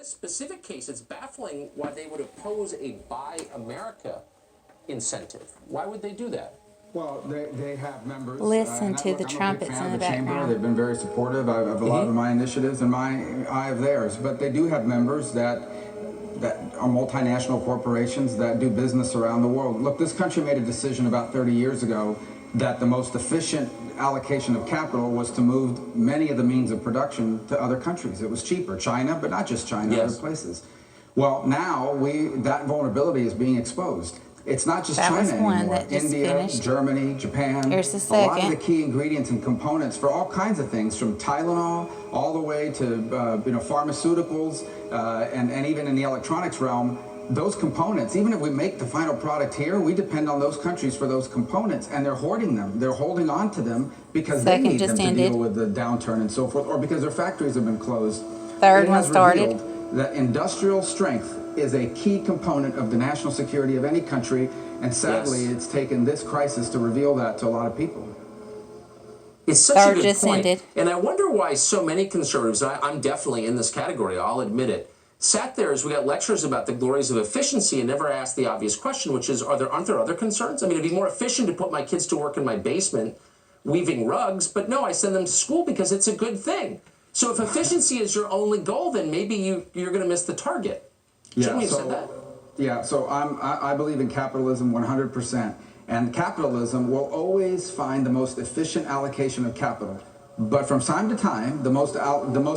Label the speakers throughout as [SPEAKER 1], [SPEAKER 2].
[SPEAKER 1] this specific case, it's baffling why they would oppose a Buy America incentive. Why would they do that?
[SPEAKER 2] Well, they have members.
[SPEAKER 3] Listen to the trumpets in the background.
[SPEAKER 2] They've been very supportive of a lot of my initiatives and I of theirs. But they do have members that are multinational corporations that do business around the world. Look, this country made a decision about 30 years ago that the most efficient allocation of capital was to move many of the means of production to other countries. It was cheaper. China, but not just China, other places. Well, now that vulnerability is being exposed. It's not just China anymore. India, Germany, Japan.
[SPEAKER 3] Here's the
[SPEAKER 2] A
[SPEAKER 3] second.
[SPEAKER 2] lot of the key ingredients and components for all kinds of things, from Tylenol all the way to pharmaceuticals, and even in the electronics realm, those components, even if we make the final product here, we depend on those countries for those components, and they're hoarding them. They're holding on to them because they need them to deal with the downturn and so forth, or because their factories have been closed.
[SPEAKER 3] Third one started.
[SPEAKER 2] That industrial strength is a key component of the national security of any country, and sadly, it's taken this crisis to reveal that to a lot of people.
[SPEAKER 1] It's such a good point, and I wonder why so many conservatives, and I'm definitely in this category, I'll admit it, sat there as we got lectures about the glories of efficiency and never asked the obvious question, which is, aren't there other concerns? I mean, it'd be more efficient to put my kids to work in my basement weaving rugs, but no, I send them to school because it's a good thing. So if efficiency is your only goal, then maybe you're going to miss the target. Shouldn't we have said that?
[SPEAKER 2] Yeah, so I believe in capitalism 100%. And capitalism will always find the most efficient allocation of capital. But from time to time, the most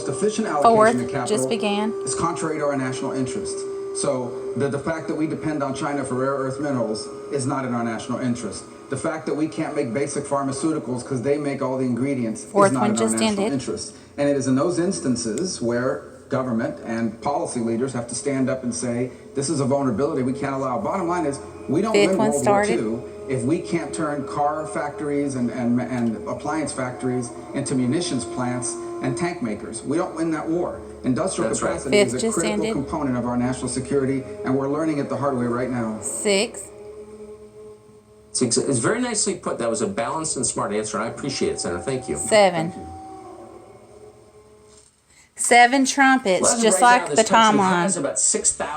[SPEAKER 2] efficient allocation of capital is contrary to our national interests. So the fact that we depend on China for rare earth minerals is not in our national interest. The fact that we can't make basic pharmaceuticals because they make all the ingredients is not in our national interest. And it is in those instances where government and policy leaders have to stand up and say, this is a vulnerability we can't allow. Bottom line is, we don't win World War II if we can't turn car factories and appliance factories into munitions plants and tank makers. We don't win that war. Industrial capacity is a critical component of our national security, and we're learning it the hard way right now.
[SPEAKER 3] 6.
[SPEAKER 1] It's very nicely put. That was a balanced and smart answer, and I appreciate it, Senator. Thank you.
[SPEAKER 3] 7. 7 trumpets, just like the timeline.
[SPEAKER 1] Has about 6,000